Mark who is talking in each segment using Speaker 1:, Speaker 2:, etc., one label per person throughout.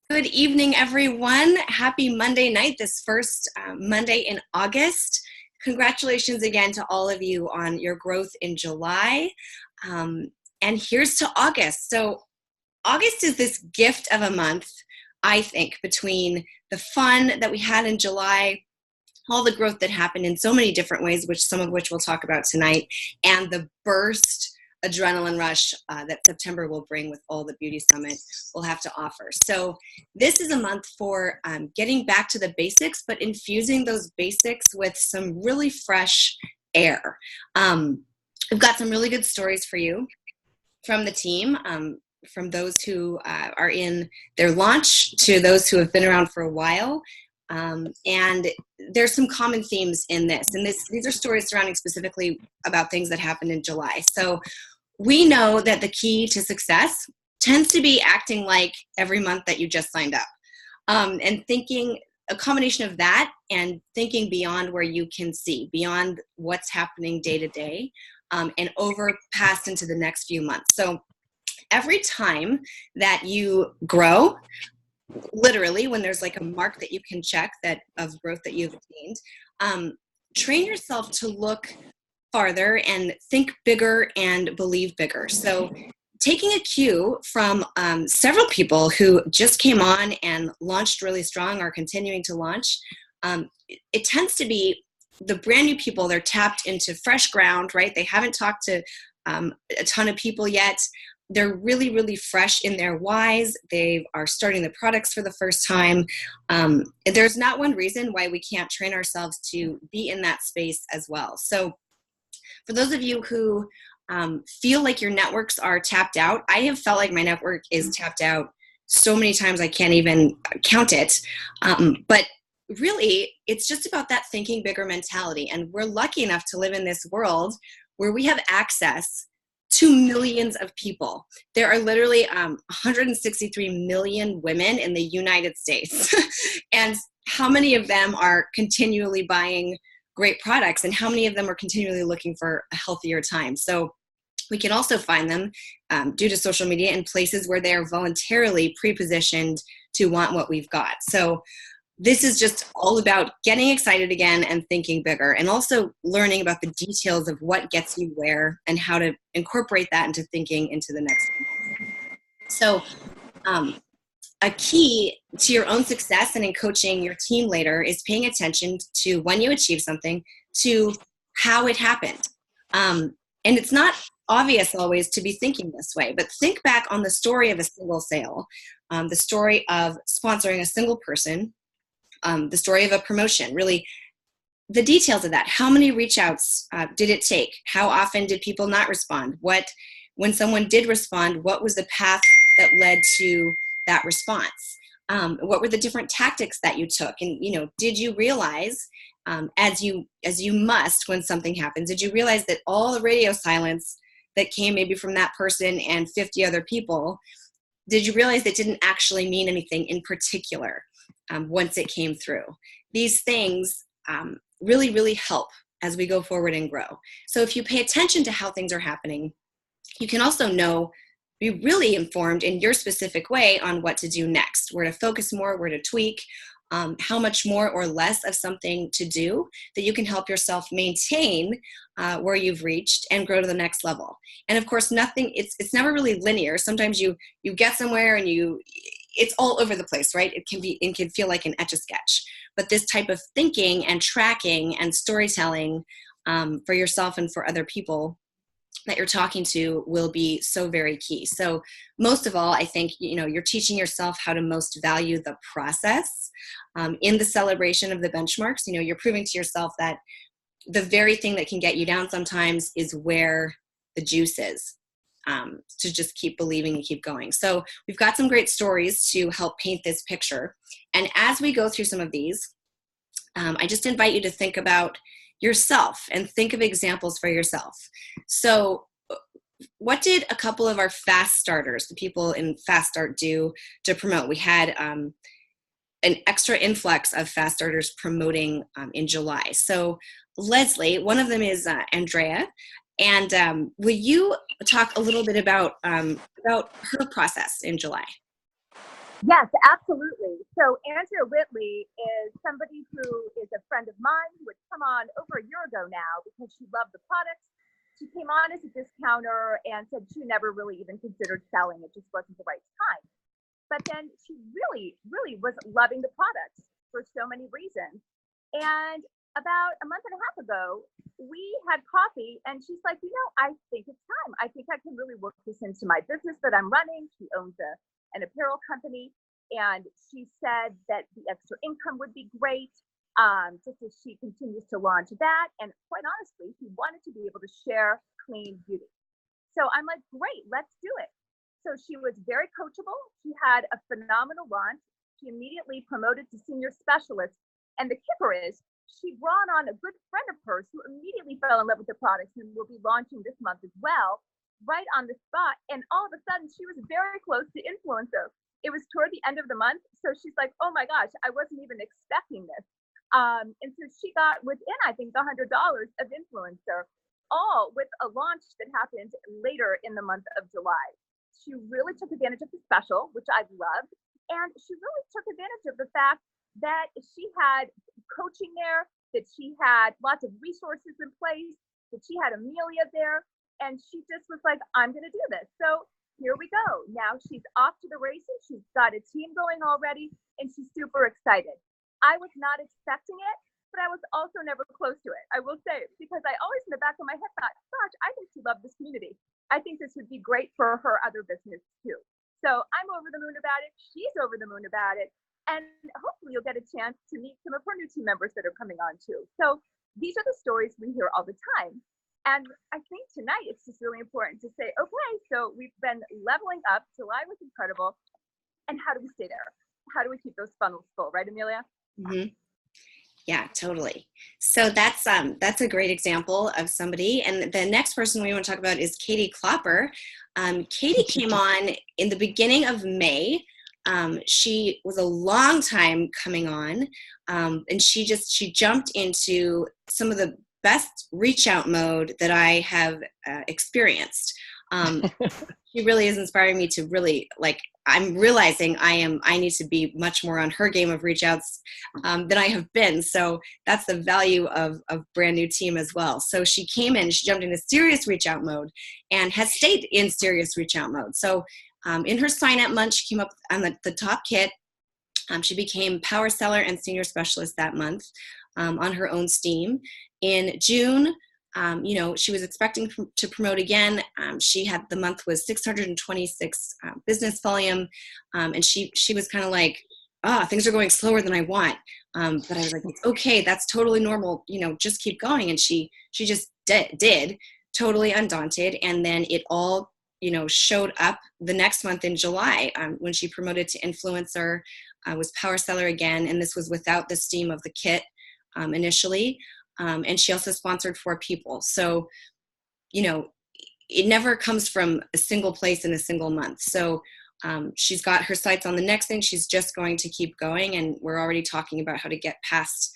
Speaker 1: Good evening, everyone. Happy Monday night, this first Monday in August. Congratulations again to all of you on your growth in July. And here's to August. So August is this gift of a month, I think, between the fun that we had in July, all the growth that happened in so many different ways, which some of which we'll talk about tonight, and the burst adrenaline rush that September will bring with all the Beauty Summit will have to offer. So this is a month for getting back to the basics, but infusing those basics with some really fresh air. We've got some really good stories for you from the team, from those who are in their launch to those who have been around for a while. And there's some common themes in this. And these are stories surrounding specifically about things that happened in July. So we know that the key to success tends to be acting like every month that you just signed up, and thinking a combination of that and thinking beyond where you can see, beyond what's happening day to day, and over past into the next few months. So every time that you grow, literally when there's like a mark that you can check that of growth that you've attained, train yourself to look farther and think bigger and believe bigger. So taking a cue from several people who just came on and launched really strong, are continuing to launch, it tends to be the brand new people. They're tapped into fresh ground, right? They haven't talked to a ton of people yet. They're really, really fresh in their whys. They are starting the products for the first time. There's not one reason why we can't train ourselves to be in that space as well. So for those of you who feel like your networks are tapped out, I have felt like my network is tapped out so many times I can't even count it. But really, it's just about that thinking bigger mentality. And we're lucky enough to live in this world where we have access to millions of people. There are literally 163 million women in the United States. And how many of them are continually buying great products, and how many of them are continually looking for a healthier time? So we can also find them due to social media in places where they are voluntarily pre-positioned to want what we've got. So this is just all about getting excited again and thinking bigger, and also learning about the details of what gets you where and how to incorporate that into thinking into the next one. So a key to your own success and in coaching your team later is paying attention to when you achieve something, to how it happened. And it's not obvious always to be thinking this way, but think back on the story of a single sale, the story of sponsoring a single person, the story of a promotion, really the details of that. How many reach outs did it take? How often did people not respond? When someone did respond, what was the path that led to that response? What were the different tactics that you took? And, did you realize, as you must when something happens, did you realize that all the radio silence that came maybe from that person and 50 other people, did you realize that didn't actually mean anything in particular once it came through? These things really, really help as we go forward and grow. So if you pay attention to how things are happening, you can also be really informed in your specific way on what to do next, where to focus more, where to tweak, how much more or less of something to do that you can help yourself maintain where you've reached and grow to the next level. And of course, it's never really linear. Sometimes you get somewhere and it's all over the place, right? It can feel like an Etch-a-Sketch. But this type of thinking and tracking and storytelling for yourself and for other people that you're talking to will be so very key. So most of all, I think, you're teaching yourself how to most value the process in the celebration of the benchmarks. You're proving to yourself that the very thing that can get you down sometimes is where the juice is, to just keep believing and keep going. So we've got some great stories to help paint this picture. And as we go through some of these, I just invite you to think about yourself and think of examples for yourself. So what did a couple of our fast starters, the people in Fast Start, do to promote? We had an extra influx of fast starters promoting in July. So Leslie, one of them is Andrea. And will you talk a little bit about her process in July?
Speaker 2: Yes, absolutely. So Andrea Whitley is somebody who is a friend of mine who had come on over a year ago now because she loved the products. She came on as a discounter and said she never really even considered selling. It just wasn't the right time. But then she really, really was loving the products for so many reasons. And about a month and a half ago, we had coffee and she's like, I think it's time. I think I can really work this into my business that I'm running. She owns an apparel company. And she said that the extra income would be great, just as she continues to launch that. And quite honestly, she wanted to be able to share clean beauty. So I'm like, great, let's do it. So she was very coachable. She had a phenomenal launch. She immediately promoted to senior specialist. And the kicker is she brought on a good friend of hers who immediately fell in love with the products and will be launching this month as well, right on the spot. And all of a sudden, she was very close to influencer. It was toward the end of the month. So she's like, oh my gosh, I wasn't even expecting this. And so she got within, I think, $100 of influencer, all with a launch that happened later in the month of July. She really took advantage of the special, which I loved. And she really took advantage of the fact that she had coaching there, that she had lots of resources in place, that she had Amelia there. And she just was like, I'm going to do this. So here we go. Now she's off to the races. She's got a team going already, and she's super excited. I was not expecting it, but I was also never close to it, I will say, because I always in the back of my head thought, gosh, I think she loved this community. I think this would be great for her other business too. So I'm over the moon about it. She's over the moon about it. And hopefully you'll get a chance to meet some of her new team members that are coming on too. So these are the stories we hear all the time. And I think tonight it's just really important to say, okay, so we've been leveling up. July was incredible. And how do we stay there? How do we keep those funnels full, right, Amelia?
Speaker 1: Mm-hmm. Yeah, totally. So that's a great example of somebody. And the next person we want to talk about is Katie Klopper. Katie came on in the beginning of May. She was a long time coming on, and she jumped into some of the best reach out mode that I have experienced. She really is inspiring me to really, like, I'm realizing I need to be much more on her game of reach outs than I have been. So that's the value of brand new team as well. So she came in, she jumped into serious reach out mode and has stayed in serious reach out mode. So in her sign up month, she came up on the top kit. She became power seller and senior specialist that month on her own steam. In June, she was expecting to promote again. She had, the month was 626 business volume. And she was kind of like, things are going slower than I want. But I was like, it's okay. That's totally normal. Just keep going. And she just did totally undaunted. And then it all, showed up the next month in July when she promoted to influencer, was power seller again. And this was without the steam of the kit initially. And she also sponsored 4 people. So, it never comes from a single place in a single month. So she's got her sights on the next thing. She's just going to keep going. And we're already talking about how to get past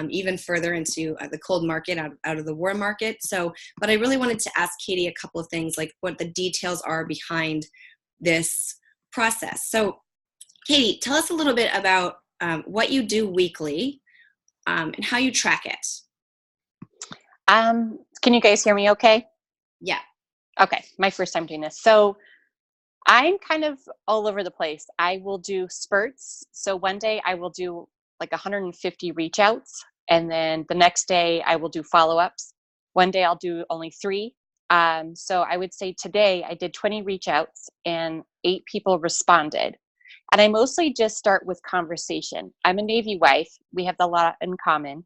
Speaker 1: even further into the cold market, out of the war market. So, but I really wanted to ask Katie a couple of things, like what the details are behind this process. So Katie, tell us a little bit about what you do weekly and how you track it.
Speaker 3: Can you guys hear me okay?
Speaker 1: Yeah.
Speaker 3: Okay, my first time doing this. So I'm kind of all over the place. I will do spurts. So one day I will do like 150 reach outs, and then the next day I will do follow-ups. One day I'll do only 3. So I would say today I did 20 reach outs and 8 people responded. And I mostly just start with conversation. I'm a Navy wife. We have a lot in common.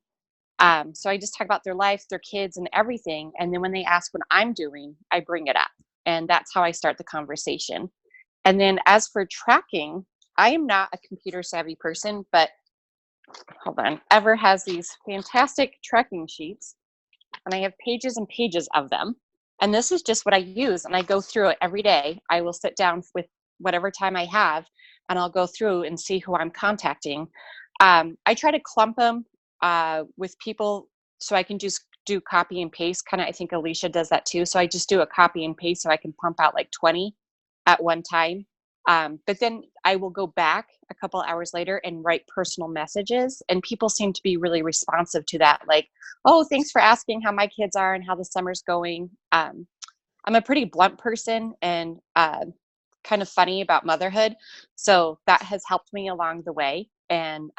Speaker 3: So I just talk about their life, their kids, and everything. And then when they ask what I'm doing, I bring it up. And that's how I start the conversation. And then as for tracking, I am not a computer savvy person, but hold on, Ever has these fantastic tracking sheets, and I have pages and pages of them. And this is just what I use. And I go through it every day. I will sit down with whatever time I have, and I'll go through and see who I'm contacting. I try to clump them with people so I can just do copy and paste. Kind of, I think Alicia does that too. So I just do a copy and paste so I can pump out like 20 at one time. But then I will go back a couple hours later and write personal messages, and people seem to be really responsive to that. Like, oh, thanks for asking how my kids are and how the summer's going. I'm a pretty blunt person and kind of funny about motherhood. So that has helped me along the way. And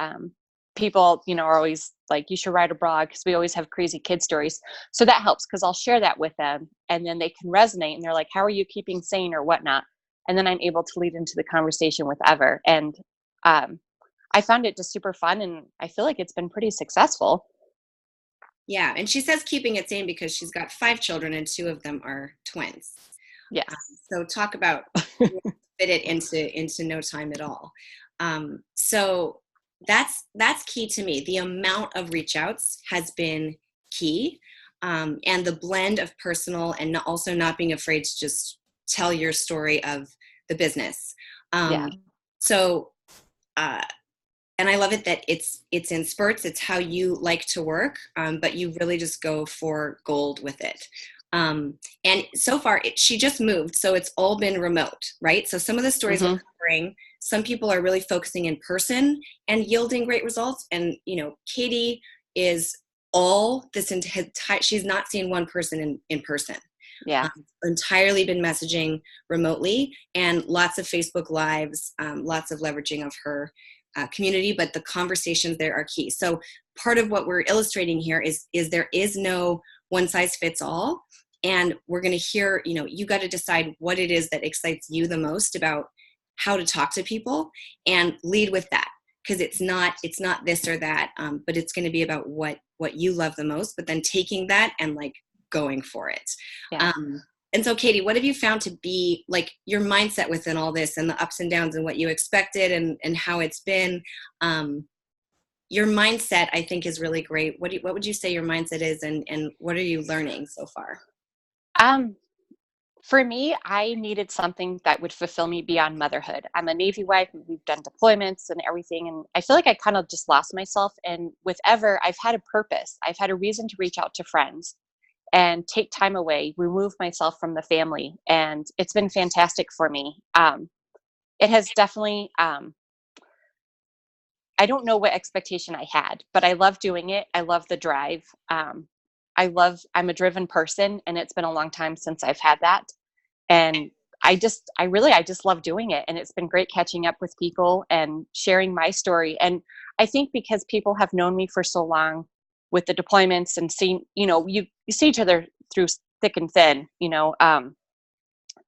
Speaker 3: people, are always like, you should write a blog, because we always have crazy kid stories. So that helps, because I'll share that with them, and then they can resonate, and they're like, how are you keeping sane or whatnot? And then I'm able to lead into the conversation with Ever. And I found it just super fun, and I feel like it's been pretty successful.
Speaker 1: Yeah. And she says keeping it sane because she's got 5 children and 2 of them are twins.
Speaker 3: Yes.
Speaker 1: So talk about fit it into no time at all. So that's key to me. The amount of reach outs has been key. And the blend of personal and also not being afraid to just tell your story of the business.
Speaker 3: Yeah.
Speaker 1: So, and I love it that it's in spurts. It's how you like to work, but you really just go for gold with it. And so far, she just moved, so it's all been remote, right? So some of the stories we're covering, some people are really focusing in person and yielding great results. And, Katie is all this entire, she's not seen one person in person.
Speaker 3: Yeah.
Speaker 1: Entirely been messaging remotely, and lots of Facebook Lives, lots of leveraging of her community, but the conversations there are key. So part of what we're illustrating here is there is no one size fits all. And we're going to hear, you got to decide what it is that excites you the most about how to talk to people, and lead with that. Because it's not this or that, but it's going to be about what you love the most, but then taking that and like going for it.
Speaker 3: Yeah.
Speaker 1: And so Katie, what have you found to be like your mindset within all this, and the ups and downs, and what you expected and how it's been? Your mindset, I think, is really great. What would you say your mindset is, and what are you learning so far?
Speaker 3: For me, I needed something that would fulfill me beyond motherhood. I'm a Navy wife. We've done deployments and everything. And I feel like I kind of just lost myself. And with Ever, I've had a purpose. I've had a reason to reach out to friends and take time away, remove myself from the family. And it's been fantastic for me. It has definitely, I don't know what expectation I had, but I love doing it. I love the drive. I'm a driven person, and it's been a long time since I've had that. And I just love doing it. And it's been great catching up with people and sharing my story. And I think because people have known me for so long with the deployments, and seeing, you see each other through thick and thin,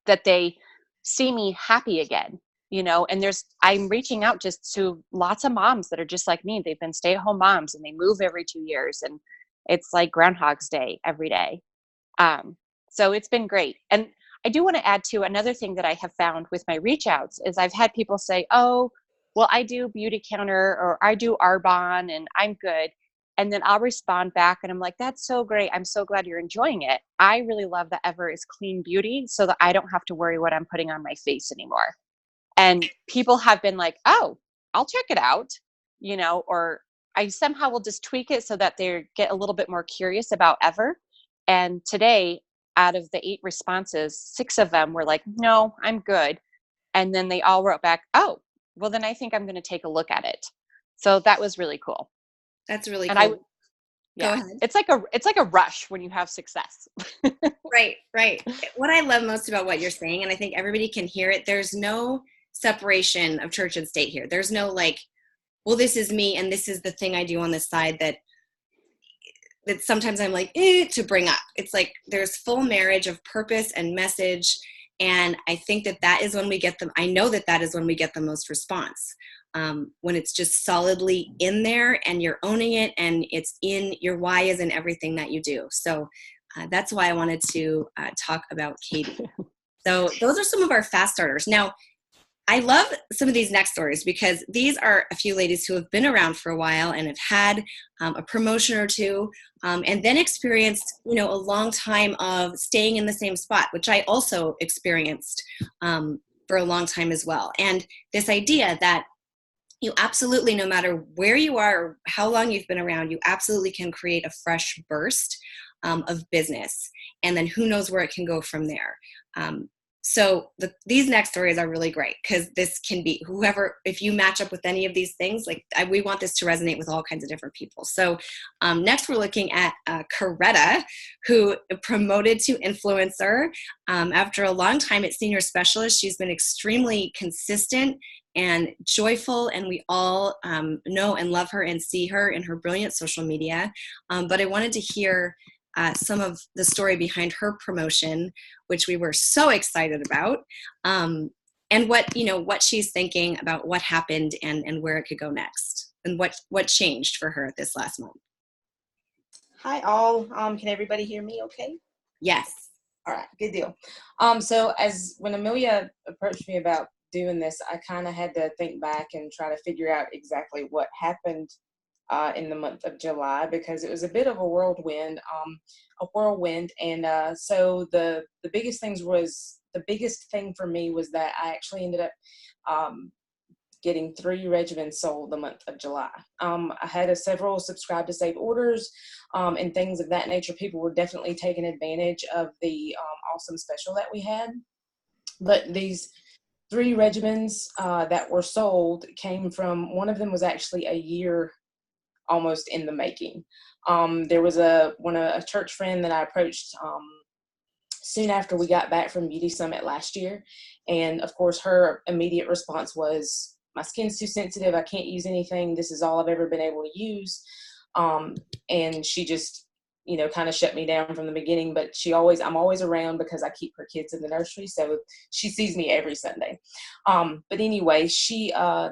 Speaker 3: that they see me happy again, and I'm reaching out just to lots of moms that are just like me. They've been stay-at-home moms, and they move every 2 years, and it's like Groundhog's Day every day. So it's been great. And I do want to add to another thing that I have found with my reach outs is I've had people say, oh, well, I do Beautycounter, or I do Arbonne, and I'm good. And then I'll respond back, and I'm like, that's so great. I'm so glad you're enjoying it. I really love that Ever is clean beauty, so that I don't have to worry what I'm putting on my face anymore. And people have been like, oh, I'll check it out, or I somehow will just tweak it so that they get a little bit more curious about Ever. And today, out of the 8 responses, 6 of them were like, no, I'm good. And then they all wrote back, oh, well, then I think I'm going to take a look at it. So that was really cool.
Speaker 1: That's really
Speaker 3: and
Speaker 1: cool.
Speaker 3: Yeah,
Speaker 1: go ahead.
Speaker 3: It's like a rush when you have success.
Speaker 1: Right. What I love most about what you're saying, and I think everybody can hear it, there's no separation of church and state here. There's no like, well, this is me, and this is the thing I do on this side that sometimes I'm like, to bring up. It's like there's full marriage of purpose and message. And I think that is when we get them. I know that is when we get the most response. When it's just solidly in there, and you're owning it, and it's in your why is in everything that you do. So that's why I wanted to talk about Katie. So those are some of our fast starters. Now, I love some of these next stories, because these are a few ladies who have been around for a while and have had a promotion or two, and then experienced, a long time of staying in the same spot, which I also experienced for a long time as well. And this idea that you absolutely, no matter where you are or how long you've been around, you absolutely can create a fresh burst of business. And then who knows where it can go from there. So these next stories are really great because this can be whoever, if you match up with any of these things, like we want this to resonate with all kinds of different people. So next we're looking at Coretta, who promoted to influencer. After a long time at senior specialist, she's been extremely consistent and joyful, and we all know and love her and see her in her brilliant social media. But I wanted to hear some of the story behind her promotion, which we were so excited about, and what she's thinking about what happened and where it could go next, and what changed for her this last month.
Speaker 4: Hi all. Can everybody hear me okay?
Speaker 1: Yes.
Speaker 4: All right, good deal. So when Amelia approached me about doing this, I kind of had to think back and try to figure out exactly what happened in the month of July, because it was a bit of a whirlwind. And so the biggest thing for me was that I actually ended up getting 3 regimens sold the month of July. I had several subscribe to save orders and things of that nature. People were definitely taking advantage of the awesome special that we had. But these 3 regimens that were sold came from, one of them was actually a year almost in the making. There was a church friend that I approached soon after we got back from Beauty Summit last year. And of course, her immediate response was, my skin's too sensitive. I can't use anything. This is all I've ever been able to use. And she just, kind of shut me down from the beginning, but I'm always around because I keep her kids in the nursery. So she sees me every Sunday. But anyway,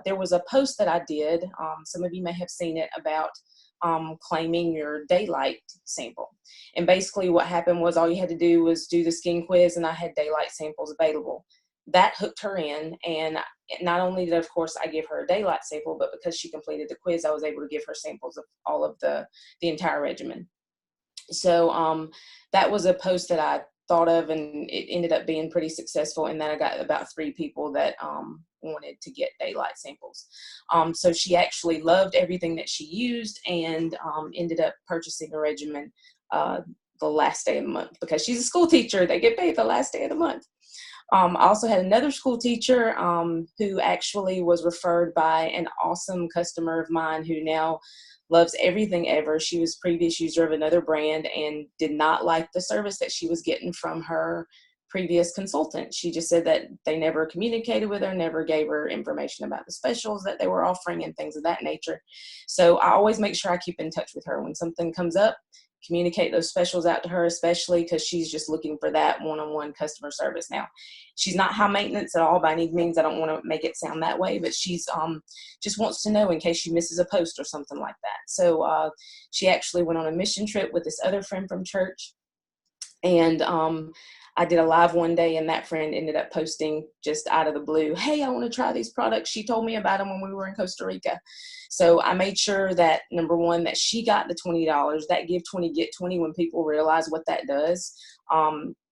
Speaker 4: there was a post that I did. Some of you may have seen it, about claiming your daylight sample. And basically what happened was, all you had to do was do the skin quiz, and I had daylight samples available. That hooked her in, and not only did, of course, I give her a daylight sample, but because she completed the quiz, I was able to give her samples of all of the entire regimen. So that was a post that I thought of, and it ended up being pretty successful, and then I got about 3 people that wanted to get daylight samples. So she actually loved everything that she used, and ended up purchasing a regimen the last day of the month. Because she's a school teacher, they get paid the last day of the month. I also had another school teacher who actually was referred by an awesome customer of mine who now loves everything ever. She was a previous user of another brand and did not like the service that she was getting from her previous consultant. She just said that they never communicated with her, never gave her information about the specials that they were offering and things of that nature. So I always make sure I keep in touch with her. When something comes up, communicate those specials out to her, especially because she's just looking for that one-on-one customer service. Now, she's not high maintenance at all by any means. I don't want to make it sound that way, but she's just wants to know in case she misses a post or something like that. So she actually went on a mission trip with this other friend from church, and I did a live one day, and that friend ended up posting just out of the blue, hey, I want to try these products. She told me about them when we were in Costa Rica. So I made sure that, number one, that she got the $20, that give 20, get 20. When people realize what that does,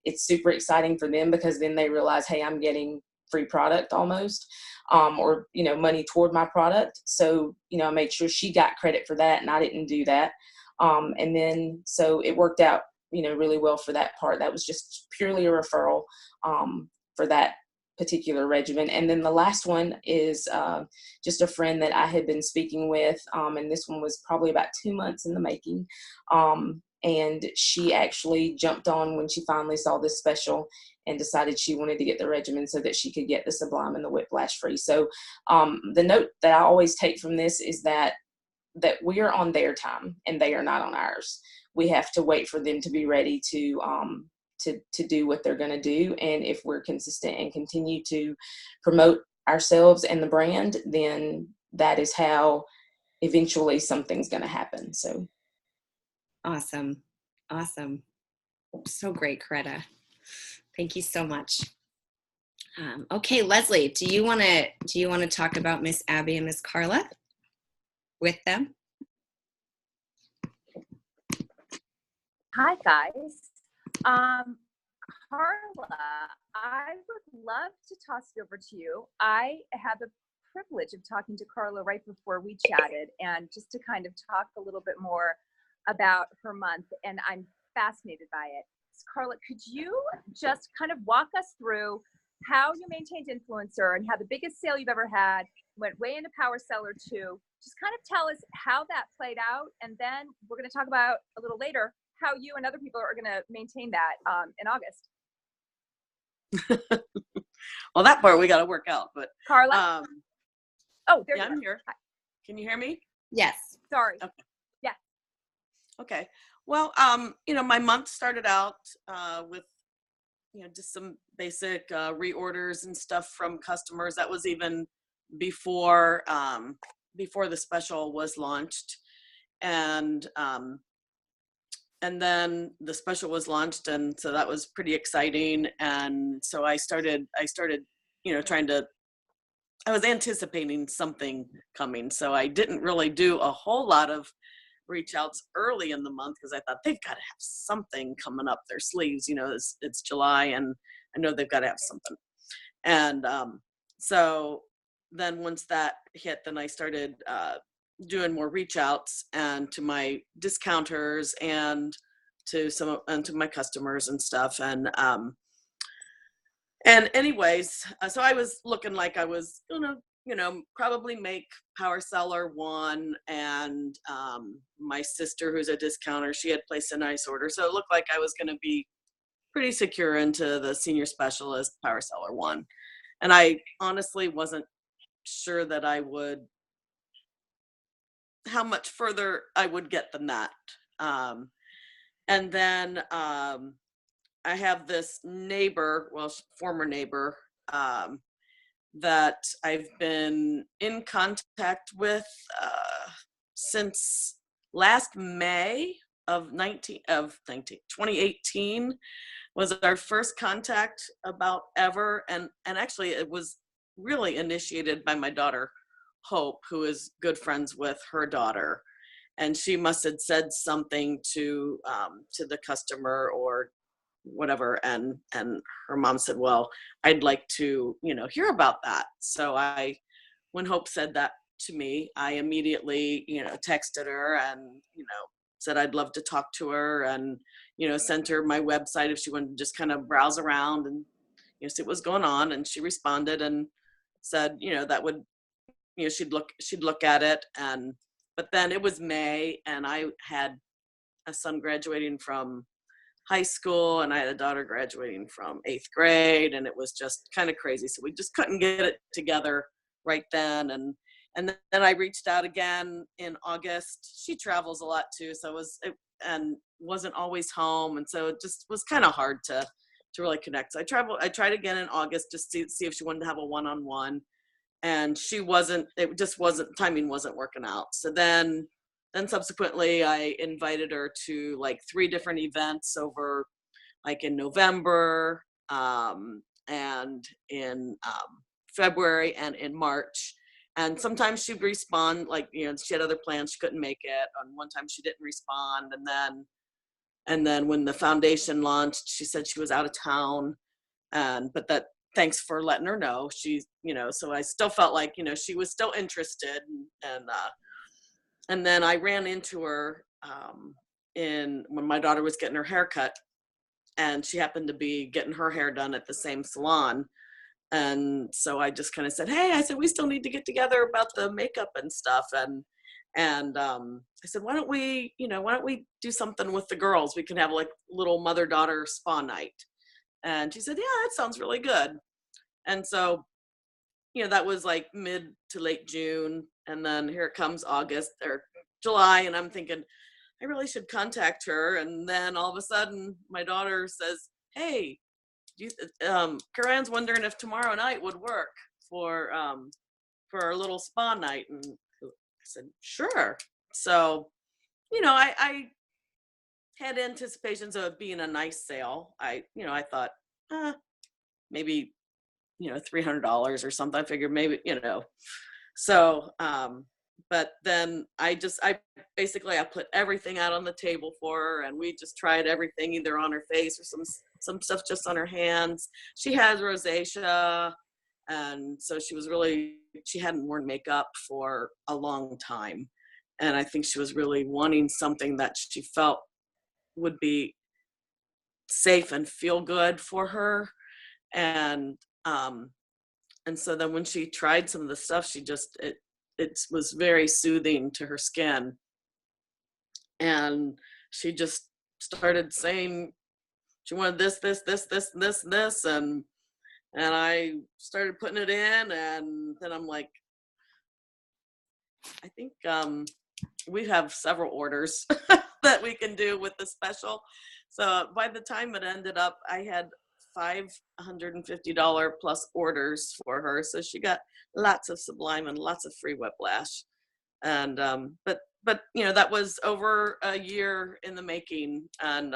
Speaker 4: it's super exciting for them, because then they realize, hey, I'm getting free product almost, or, money toward my product. So, I made sure she got credit for that, and I didn't do that. And then, so it worked out, really well for that part. That was just purely a referral for that particular regimen. And then the last one is just a friend that I had been speaking with, and this one was probably about 2 months in the making. And she actually jumped on when she finally saw this special and decided she wanted to get the regimen so that she could get the Sublime and the Whiplash free. So the note that I always take from this is that we are on their time and they are not on ours. We have to wait for them to be ready to do what they're going to do. And if we're consistent and continue to promote ourselves and the brand, then that is how eventually something's going to happen. So
Speaker 1: Awesome. So great, Coretta. Thank you so much. Okay, Leslie, do you want to talk about Miss Abby and Miss Carla with them?
Speaker 2: Hi, guys. Carla, I would love to toss it over to you. I had the privilege of talking to Carla right before we chatted, and just to kind of talk a little bit more about her month, and I'm fascinated by it. Carla, could you just kind of walk us through how you maintained influencer and how the biggest sale you've ever had went way into Power Seller 2? Just kind of tell us how that played out. And then we're going to talk about a little later how you and other people are going to maintain that in August.
Speaker 5: Well, that part we got to work out, but
Speaker 2: Carla? Oh, there
Speaker 5: yeah,
Speaker 2: you go.
Speaker 5: I'm here. Can you hear me?
Speaker 1: Yes.
Speaker 2: Sorry.
Speaker 5: Okay.
Speaker 2: Yeah.
Speaker 5: Okay. Well, my month started out with, just some basic reorders and stuff from customers. That was even before the special was launched, and then the special was launched, and so that was pretty exciting. And so I started, I was anticipating something coming. So I didn't really do a whole lot of reach outs early in the month because I thought they've got to have something coming up their sleeves. It's July, and I know they've got to have something. And so then once that hit, then I started doing more reach outs and to my discounters and to my customers and stuff. And anyways, so I was looking like I was gonna, probably make Power Seller 1, and my sister, who's a discounter, she had placed a nice order. So it looked like I was gonna be pretty secure into the senior specialist Power Seller 1. And I honestly wasn't sure that how much further I would get than that. And then I have this neighbor, former neighbor, that I've been in contact with since last May of 2018 was our first contact about ever. And actually it was really initiated by my daughter, Hope, who is good friends with her daughter. And she must have said something to the customer or whatever, and her mom said, well, I'd like to hear about that. So when Hope said that to me, I immediately texted her and said I'd love to talk to her, and sent her my website if she wanted to just kind of browse around and see what was going on. And she responded and said that would she'd look at it. But then it was May, and I had a son graduating from high school, and I had a daughter graduating from 8th grade, and it was just kind of crazy. So we just couldn't get it together right then. And then I reached out again in August. She travels a lot too, so and wasn't always home, and so it just was kind of hard to really connect. So I tried again in August just to see if she wanted to have a one-on-one, and timing wasn't working out. So then subsequently I invited her to like 3 different events over like in November, and in February and in March. And sometimes she'd respond, like, she had other plans, she couldn't make it. And one time she didn't respond. And then when the foundation launched, she said she was out of town. But that, thanks for letting her know. She's, so I still felt like, she was still interested. And then I ran into her when my daughter was getting her hair cut, and she happened to be getting her hair done at the same salon. And so I just kind of said, hey, I said, we still need to get together about the makeup and stuff. And I said, why don't we do something with the girls? We can have like little mother-daughter spa night. And she said, yeah, that sounds really good. And so, that was like mid to late June. And then here it comes August or July. And I'm thinking, I really should contact her. And then all of a sudden my daughter says, hey, Karan's wondering if tomorrow night would work for our little spa night. And I said, sure. So, I had anticipations of it being a nice sale. I thought, maybe, $300 or something. I figured maybe, so, but then I put everything out on the table for her, and we just tried everything either on her face or some stuff just on her hands. She has rosacea, and so she hadn't worn makeup for a long time. And I think she was really wanting something that she felt would be safe and feel good for her. And so then when she tried some of the stuff, she just, it was very soothing to her skin. And she just started saying she wanted this, and I started putting it in, and then I'm like, I think we have several orders that we can do with the special. So by the time it ended up, I had $550 plus orders for her. So she got lots of Sublime and lots of free Whiplash. And but you know, that was over a year in the making. And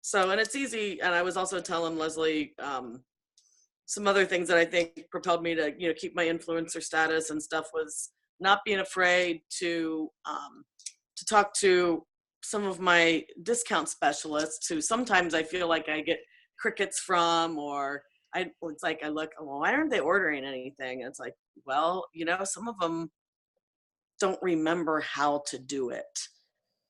Speaker 5: so, and it's easy. And I was also telling Leslie some other things that I think propelled me to, you know, keep my influencer status and stuff, was not being afraid to talk to some of my discount specialists who sometimes I feel like I get crickets from, or it's like I look, well, why aren't they ordering anything? And it's like, well, you know, some of them don't remember how to do it.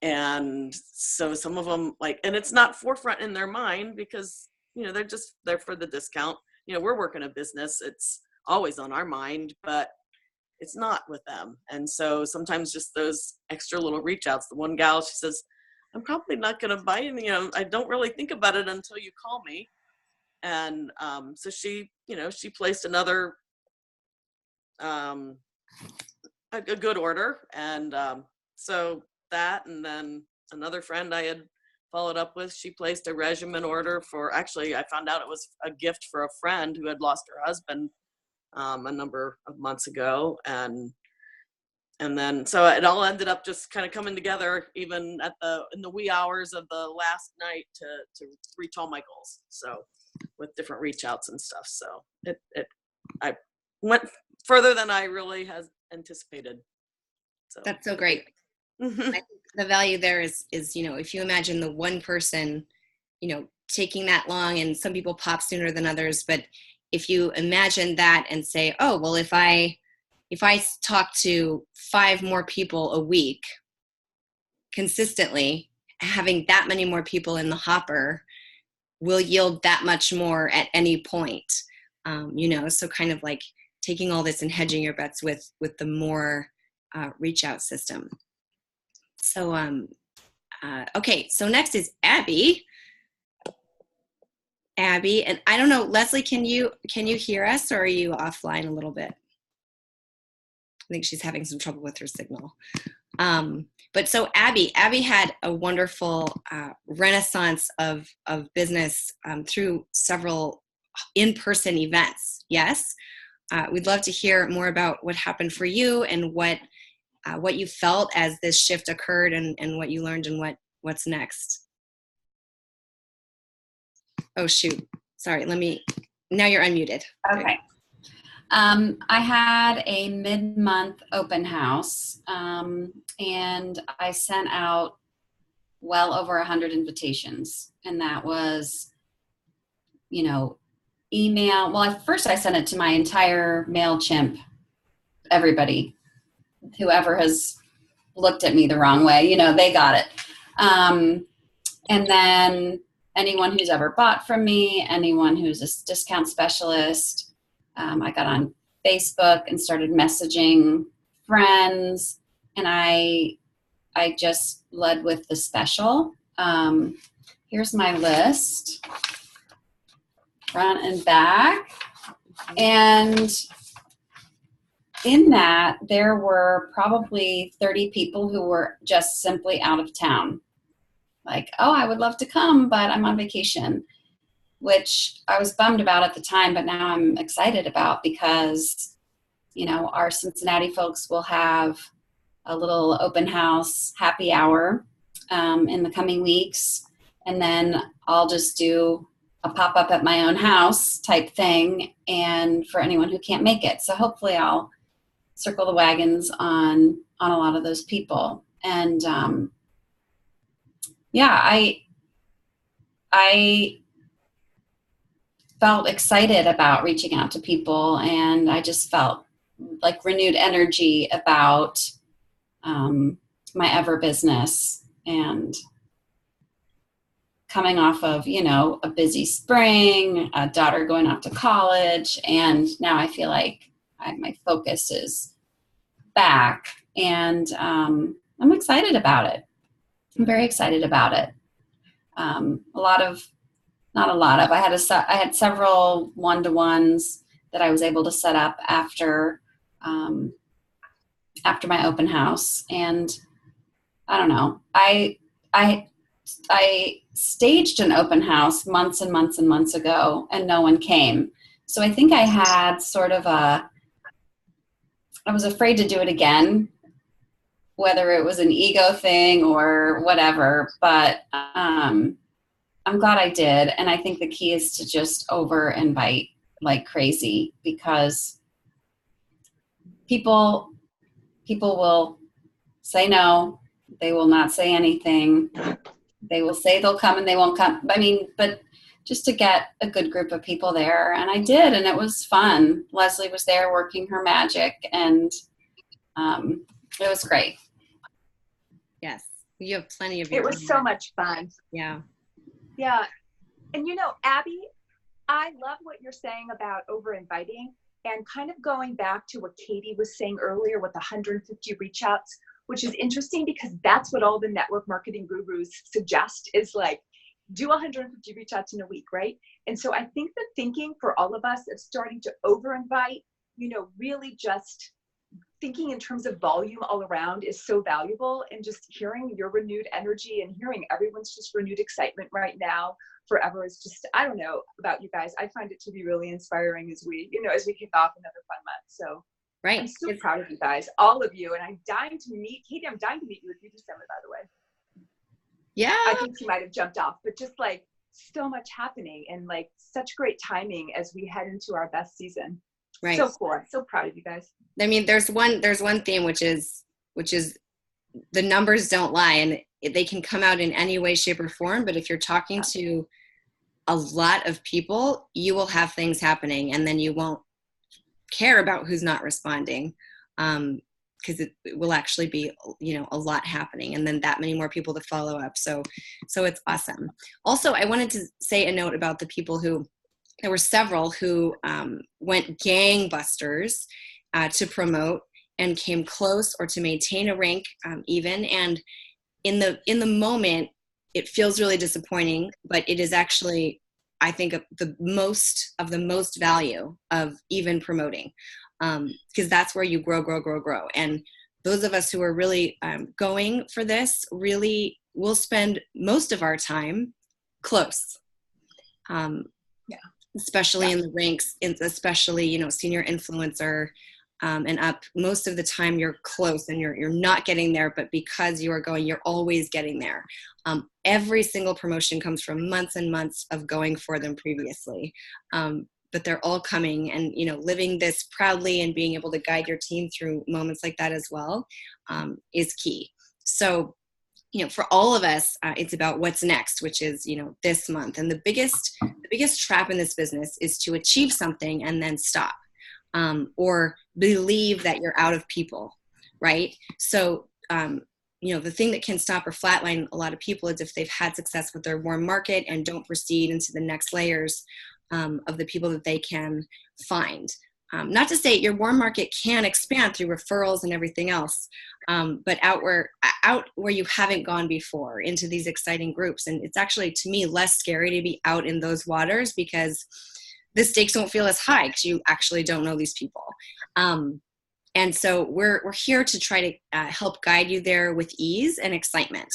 Speaker 5: And so some of them, like, and it's not forefront in their mind because, you know, they're just there for the discount. You know, we're working a business. It's always on our mind, but it's not with them. And so sometimes just those extra little reach outs. The one gal, she says, I'm probably not going to buy anything. You know, I don't really think about it until you call me. And so she, you know, she placed another, a good order. And so that, and then another friend I had followed up with, she placed a regimen order for, actually, I found out it was a gift for a friend who had lost her husband a number of months ago. And then, so it all ended up just kind of coming together, even in the wee hours of the last night to reach all my goals. So with different reach outs and stuff. So I went further than I really has anticipated. So
Speaker 1: That's so great. I think the value there is, you know, if you imagine the one person, you know, taking that long, and some people pop sooner than others, but if you imagine that and say, oh, well, if I talk to 5 more people a week consistently, having that many more people in the hopper will yield that much more at any point. You know, so kind of like taking all this and hedging your bets with the more reach out system. So, okay, so next is Abby. Abby, and I don't know, Leslie, can you hear us, or are you offline a little bit? I think she's having some trouble with her signal. But so Abby had a wonderful renaissance of business through several in-person events. Yes, we'd love to hear more about what happened for you and what you felt as this shift occurred, and what you learned, and what's next. Oh, shoot. Sorry. Now you're unmuted.
Speaker 6: Okay. I had a mid-month open house, and I sent out well over 100 invitations. And that was, you know, email. Well, at first I sent it to my entire MailChimp, everybody, whoever has looked at me the wrong way, you know, they got it. And then anyone who's ever bought from me, anyone who's a discount specialist. I got on Facebook and started messaging friends, and I just led with the special. Here's my list, front and back. And in that, there were probably 30 people who were just simply out of town. Like, oh, I would love to come, but I'm on vacation, which I was bummed about at the time, but now I'm excited about, because, you know, our Cincinnati folks will have a little open house happy hour in the coming weeks. And then I'll just do a pop-up at my own house type thing, and for anyone who can't make it. So hopefully I'll circle the wagons on a lot of those people. And yeah, I felt excited about reaching out to people, and I just felt like renewed energy about my Ever business. And coming off of, a busy spring, a daughter going off to college, and now I feel like my focus is back, and I'm excited about it. I'm very excited about it. I had several one-to-ones that I was able to set up after my open house, and I don't know. I staged an open house months and months and months ago, and no one came. So I think I had I was afraid to do it again, whether it was an ego thing or whatever, but I'm glad I did. And I think the key is to just over invite like crazy, because people will say no. They will not say anything. They will say they'll come and they won't come. But just to get a good group of people there. And I did, and it was fun. Leslie was there working her magic, and it was great.
Speaker 1: Yes. You have plenty of
Speaker 2: It was so much fun.
Speaker 1: Yeah.
Speaker 2: Yeah. And Abby, I love what you're saying about over inviting, and kind of going back to what Katie was saying earlier with 150 reach outs, which is interesting because that's what all the network marketing gurus suggest, is like, do 150 reach outs in a week, right? And so I think the thinking for all of us of starting to over invite, really just thinking in terms of volume all around is so valuable. And just hearing your renewed energy and hearing everyone's just renewed excitement right now forever is just, I don't know about you guys, I find it to be really inspiring as we kick off another fun month. So
Speaker 1: right.
Speaker 2: I'm so proud of you guys, all of you. And I'm dying to meet Katie. I'm dying to meet you with you December, by the way.
Speaker 1: Yeah.
Speaker 2: I think she might have jumped off, but just like so much happening and like such great timing as we head into our best season.
Speaker 1: Right.
Speaker 2: So cool. I'm so proud of you guys.
Speaker 1: I mean, there's one theme, which is the numbers don't lie, and they can come out in any way, shape, or form. But if you're talking to a lot of people, you will have things happening, and then you won't care about who's not responding. Because it will actually be, a lot happening, and then that many more people to follow up. So it's awesome. Also, I wanted to say a note about the people there were several who went gangbusters to promote and came close or to maintain a rank even. And in the moment, it feels really disappointing, but it is actually, I think, the most value of even promoting. Because that's where you grow. And those of us who are really going for this really will spend most of our time close. Especially in the ranks, especially, senior influencer and up. Most of the time you're close and you're not getting there, but because you are going, you're always getting there. Every single promotion comes from months and months of going for them previously. But they're all coming, and living this proudly and being able to guide your team through moments like that as well is key. So for all of us, it's about what's next, which is this month. And the biggest trap in this business is to achieve something and then stop, or believe that you're out of people, right? So the thing that can stop or flatline a lot of people is if they've had success with their warm market and don't proceed into the next layers of the people that they can find. Not to say your warm market can expand through referrals and everything else, but out where you haven't gone before, into these exciting groups. And it's actually, to me, less scary to be out in those waters because the stakes don't feel as high because you actually don't know these people. And so we're here to try to help guide you there with ease and excitement.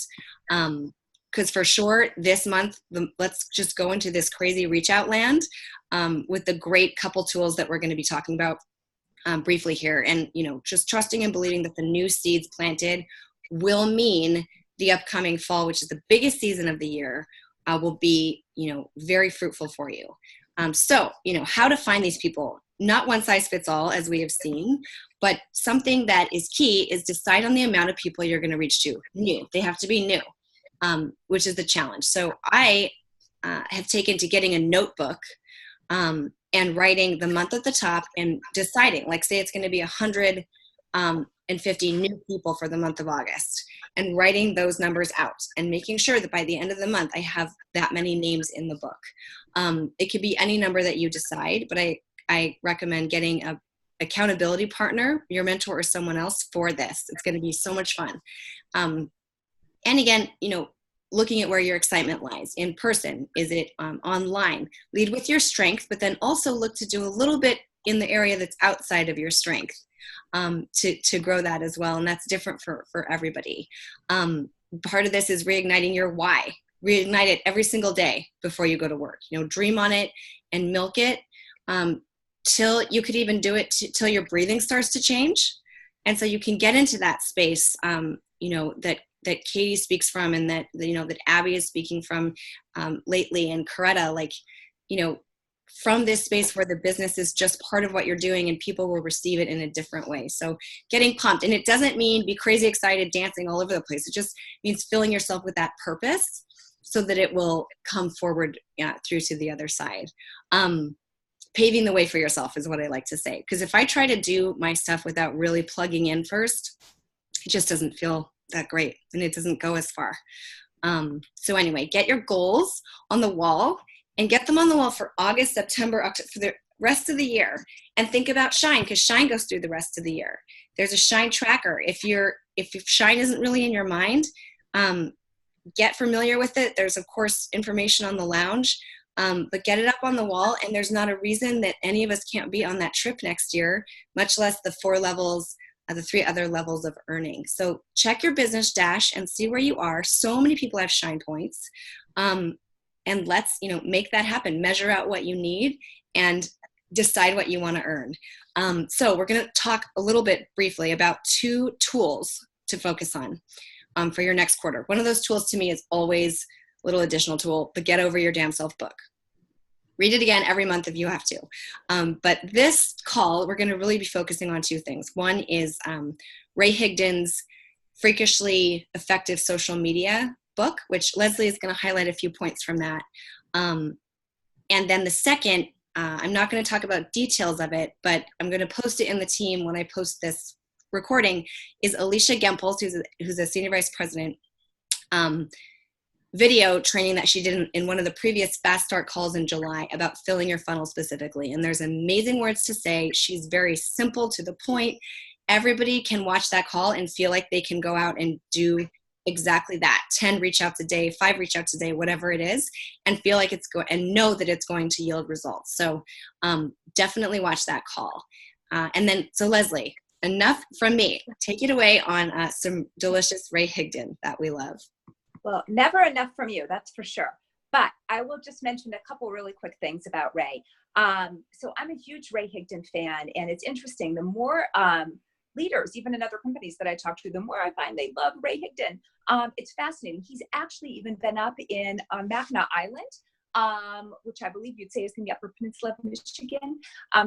Speaker 1: Because for sure, this month, let's just go into this crazy reach out land with the great couple tools that we're going to be talking about briefly here. And, just trusting and believing that the new seeds planted will mean the upcoming fall, which is the biggest season of the year, will be, very fruitful for you. So, how to find these people. Not one size fits all, as we have seen, but something that is key is decide on the amount of people you're going to reach to. New. They have to be new. Which is the challenge. So I have taken to getting a notebook and writing the month at the top and deciding, like say it's going to be 100 250 new people for the month of August, and writing those numbers out and making sure that by the end of the month, I have that many names in the book. It could be any number that you decide, but I recommend getting a accountability partner, your mentor or someone else for this. It's going to be so much fun. And again, looking at where your excitement lies. In person, is it online? Lead with your strength, but then also look to do a little bit in the area that's outside of your strength to grow that as well. And that's different for everybody. Part of this is reigniting your why. Reignite it every single day before you go to work. Dream on it and milk it till you could even do it till your breathing starts to change. And so you can get into that space, that Katie speaks from, and that Abby is speaking from lately, and Coretta, from this space where the business is just part of what you're doing and people will receive it in a different way. So getting pumped, and it doesn't mean be crazy excited, dancing all over the place. It just means filling yourself with that purpose so that it will come forward through to the other side. Paving the way for yourself is what I like to say. Because if I try to do my stuff without really plugging in first, it just doesn't feel that great and it doesn't go as far. So anyway, get your goals on the wall and get them on the wall for August, September, October, for the rest of the year. And think about Shine, because Shine goes through the rest of the year. There's a Shine tracker. If Shine isn't really in your mind, get familiar with it. There's of course information on the lounge. But get it up on the wall, and there's not a reason that any of us can't be on that trip next year, much less the 4 levels, the 3 other levels of earning. So check your business dash and see where you are. So many people have Shine points. And let's, make that happen. Measure out what you need and decide what you want to earn. So we're going to talk a little bit briefly about 2 tools to focus on for your next quarter. One of those tools to me is always little additional tool, the Get Over Your Damn Self book. Read it again every month if you have to. But this call, we're going to really be focusing on 2 things. One is Ray Higdon's Freakishly Effective Social Media book, which Leslie is going to highlight a few points from that. And then the second, I'm not going to talk about details of it, but I'm going to post it in the team when I post this recording, is Alicia Gempels, who's a senior vice president, video training that she did in one of the previous Fast Start calls in July about filling your funnel specifically. And there's amazing words to say. She's very simple, to the point. Everybody can watch that call and feel like they can go out and do exactly that. 10 reach outs a day, 5 reach outs a day, whatever it is, and feel like and know that it's going to yield results. So definitely watch that call. And then, so Leslie, enough from me. Take it away on some delicious Ray Higdon that we love.
Speaker 2: Well, never enough from you, that's for sure. But I will just mention a couple really quick things about Ray. So I'm a huge Ray Higdon fan, and it's interesting. The more leaders, even in other companies that I talk to, the more I find they love Ray Higdon. It's fascinating. He's actually even been up in Mackinac Island, which I believe you'd say is in the Upper Peninsula of Michigan.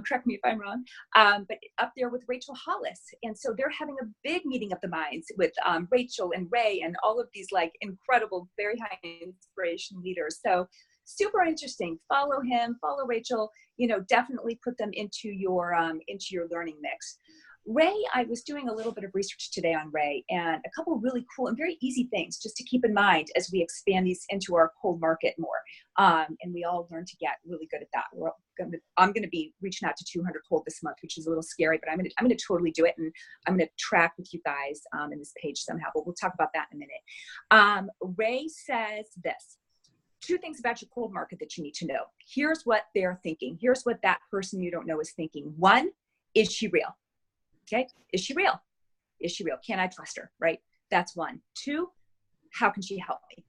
Speaker 2: Correct me if I'm wrong. But up there with Rachel Hollis. And so they're having a big meeting of the minds with Rachel and Ray and all of these incredible, very high inspiration leaders. So super interesting. Follow him, follow Rachel, definitely put them into your learning mix. Ray, I was doing a little bit of research today on Ray, and a couple really cool and very easy things just to keep in mind as we expand these into our cold market more. And we all learn to get really good at that. I'm going to be reaching out to 200 cold this month, which is a little scary, but I'm going to totally do it. And I'm going to track with you guys in this page somehow, but we'll talk about that in a minute. Ray says this: 2 things about your cold market that you need to know. Here's what they're thinking. Here's what that person you don't know is thinking. 1, is she real? Okay, is she real? Is she real? Can I trust her, right? That's 1. 2, how can she help me?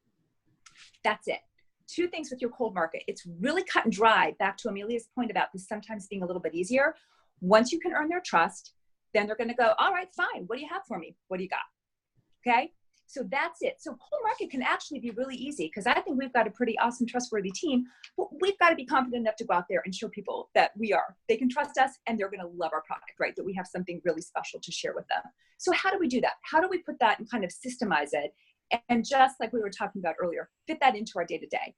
Speaker 2: That's it. 2 things with your cold market. It's really cut and dry. Back to Amelia's point about this sometimes being a little bit easier. Once you can earn their trust, then they're going to go, all right, fine. What do you have for me? What do you got? Okay, so that's it. So cold market can actually be really easy, because I think we've got a pretty awesome, trustworthy team, but we've got to be confident enough to go out there and show people that they can trust us and they're going to love our product, right? That we have something really special to share with them. So how do we do that? How do we put that and kind of systemize it? And just like we were talking about earlier, fit that into our day-to-day.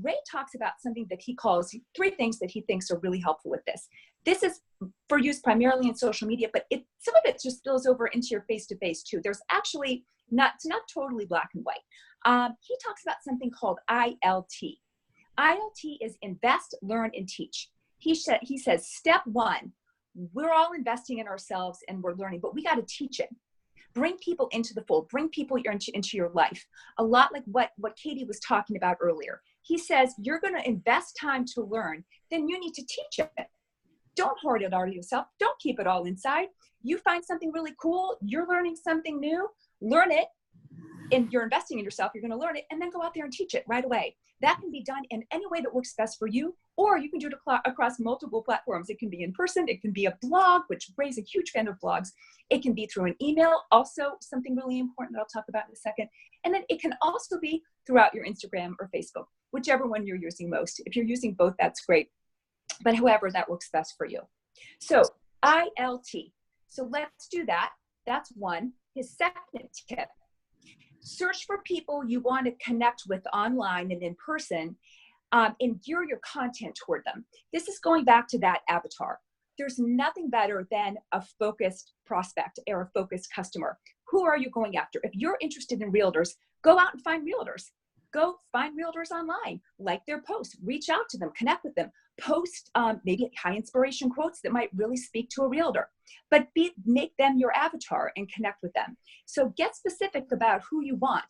Speaker 2: Ray talks about something that he calls 3 things that he thinks are really helpful with this. This is for use primarily in social media, but some of it just spills over into your face-to-face too. There's actually it's not totally black and white. He talks about something called ILT. ILT is invest, learn, and teach. He says, step one, we're all investing in ourselves and we're learning, but we got to teach it. Bring people into the fold, bring people into your life. A lot like what Katie was talking about earlier. He says, you're going to invest time to learn, then you need to teach it. Don't hoard it all to yourself. Don't keep it all inside. You find something really cool, you're learning something new, learn it, and you're investing in yourself, you're going to learn it, and then go out there and teach it right away. That can be done in any way that works best for you, or you can do it across multiple platforms. It can be in person, it can be a blog, which Ray's a huge fan of blogs. It can be through an email, also something really important that I'll talk about in a second. And then it can also be throughout your Instagram or Facebook, whichever one you're using most. If you're using both, that's great. But however, that works best for you. So ILT. So let's do that. That's one. His second tip. Search for people you want to connect with online and in person, and gear your content toward them. This is going back to that avatar. There's nothing better than a focused prospect or a focused customer. Who are you going after? If you're interested in realtors, go out and find realtors. Go find realtors online, like their posts, reach out to them, connect with them, post maybe high inspiration quotes that might really speak to a realtor, but make them your avatar and connect with them. So get specific about who you want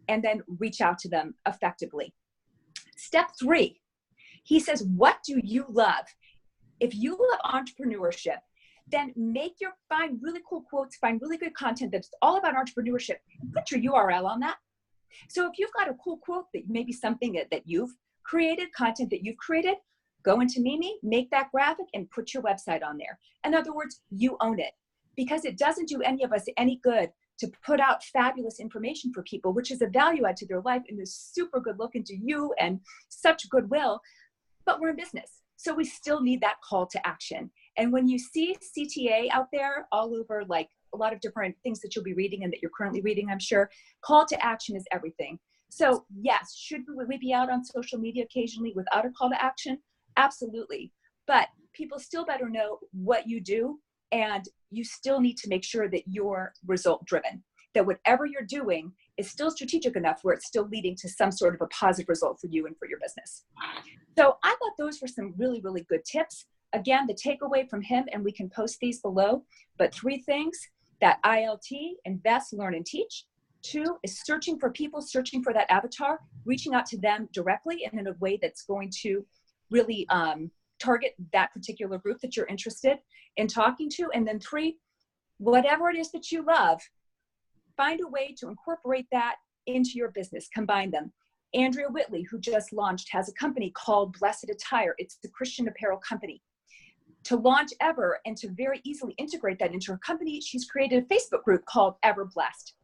Speaker 2: and then reach out to them effectively. Step 3, he says, what do you love? If you love entrepreneurship, then find really cool quotes, find really good content that's all about entrepreneurship, put your URL on that. So if you've got a cool quote that maybe something that you've created, content that you've created, go into Mimi, make that graphic and put your website on there. In other words, you own it, because it doesn't do any of us any good to put out fabulous information for people, which is a value add to their life and is super good looking to you and such goodwill, but we're in business. So we still need that call to action. And when you see CTA out there all over, like a lot of different things that you'll be reading and that you're currently reading, I'm sure, call to action is everything. So yes, should we be out on social media occasionally without a call to action? Absolutely. But people still better know what you do, and you still need to make sure that you're result driven, that whatever you're doing is still strategic enough where it's still leading to some sort of a positive result for you and for your business. So I thought those were some really, really good tips. Again, the takeaway from him, and we can post these below, but 3 things: that ILT, invest, learn, and teach. 2 is searching for people, searching for that avatar, reaching out to them directly and in a way that's going to really target that particular group that you're interested in talking to. And then 3, whatever it is that you love, find a way to incorporate that into your business, combine them. Andrea Whitley, who just launched, has a company called Blessed Attire. It's the Christian apparel company. To launch Ever and to very easily integrate that into her company, she's created a Facebook group called Ever Blessed.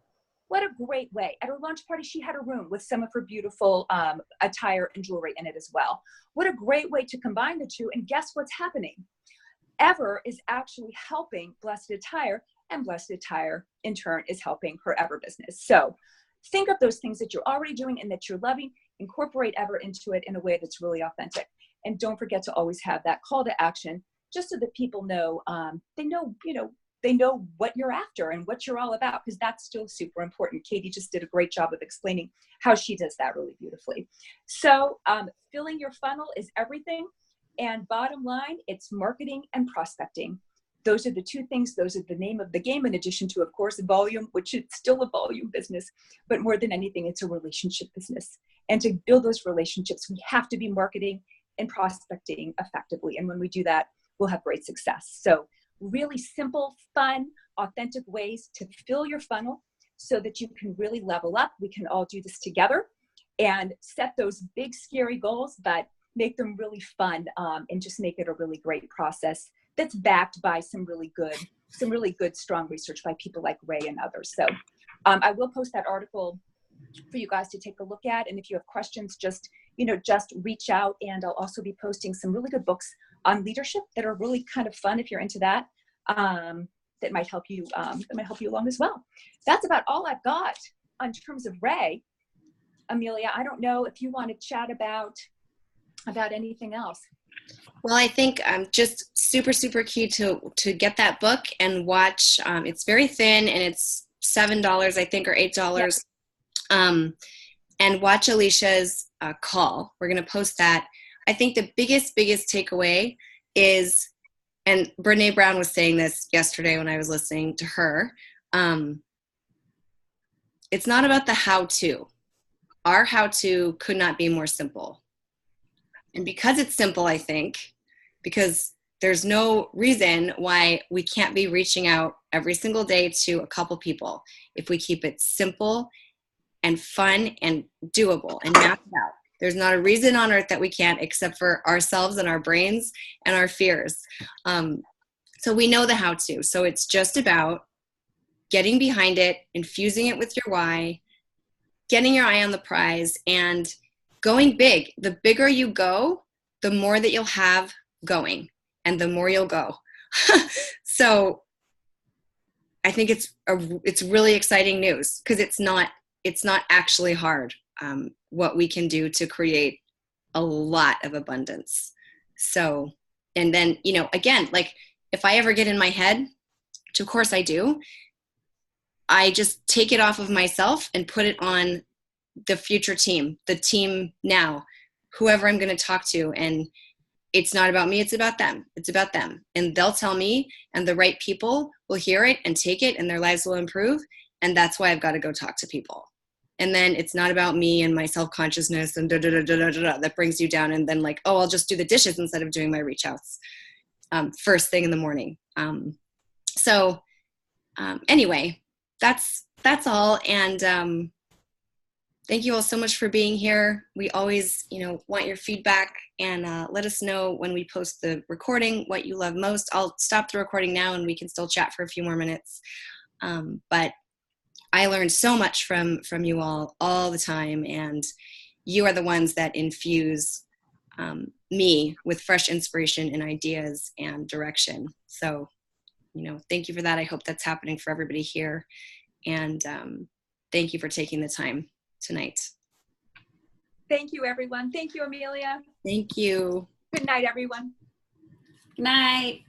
Speaker 2: What a great way. At her launch party, she had a room with some of her beautiful attire and jewelry in it as well. What a great way to combine the two. And guess what's happening? Ever is actually helping Blessed Attire, and Blessed Attire in turn is helping her Ever business. So think of those things that you're already doing and that you're loving, incorporate Ever into it in a way that's really authentic. And don't forget to always have that call to action, just so that people know, they know what you're after and what you're all about, because that's still super important. Katie just did a great job of explaining how she does that really beautifully. So filling your funnel is everything. And bottom line, it's marketing and prospecting. Those are the 2 things. Those are the name of the game, in addition to, of course, volume, which is still a volume business. But more than anything, it's a relationship business. And to build those relationships, we have to be marketing and prospecting effectively. And when we do that, we'll have great success. So really simple, fun, authentic ways to fill your funnel so that you can really level up. We can all do this together and set those big, scary goals, but make them really fun, and just make it a really great process that's backed by some really good, strong research by people like Ray and others. So I will post that article for you guys to take a look at. And if you have questions, just reach out. And I'll also be posting some really good books on leadership that are really kind of fun if you're into that, that might help you along as well. That's about all I've got in terms of Ray. Amelia, I don't know if you want to chat about anything else.
Speaker 1: Well, I think just super, super key to get that book and watch. It's very thin and it's $7, I think, or $8. Um, and watch Alicia's call. We're going to post that. I think the biggest takeaway is, and Brene Brown was saying this yesterday when I was listening to her, it's not about the how-to. Our how-to could not be more simple. And because it's simple, I think, because there's no reason why we can't be reaching out every single day to a couple people if we keep it simple and fun and doable and mapped out. There's not a reason on earth that we can't, except for ourselves and our brains and our fears. So we know the how-to. So it's just about getting behind it, infusing it with your why, getting your eye on the prize, and going big. The bigger you go, the more that you'll have going, and the more you'll go. So I think it's really exciting news, because it's not actually hard, what we can do to create a lot of abundance. So, and then, again, like if I ever get in my head, which of course I do, I just take it off of myself and put it on the future team, the team now, whoever I'm going to talk to. And it's not about me, it's about them. It's about them. And they'll tell me, and the right people will hear it and take it, and their lives will improve. And that's why I've got to go talk to people. And then it's not about me and my self-consciousness and that brings you down. And then like, oh, I'll just do the dishes instead of doing my reach outs first thing in the morning. Anyway, that's all. And thank you all so much for being here. We always, want your feedback, and let us know when we post the recording what you love most. I'll stop the recording now and we can still chat for a few more minutes. But I learned so much from you all the time, and you are the ones that infuse me with fresh inspiration and ideas and direction. So, thank you for that. I hope that's happening for everybody here. And thank you for taking the time tonight.
Speaker 2: Thank you, everyone. Thank you, Amelia.
Speaker 1: Thank you.
Speaker 2: Good night, everyone.
Speaker 6: Good night.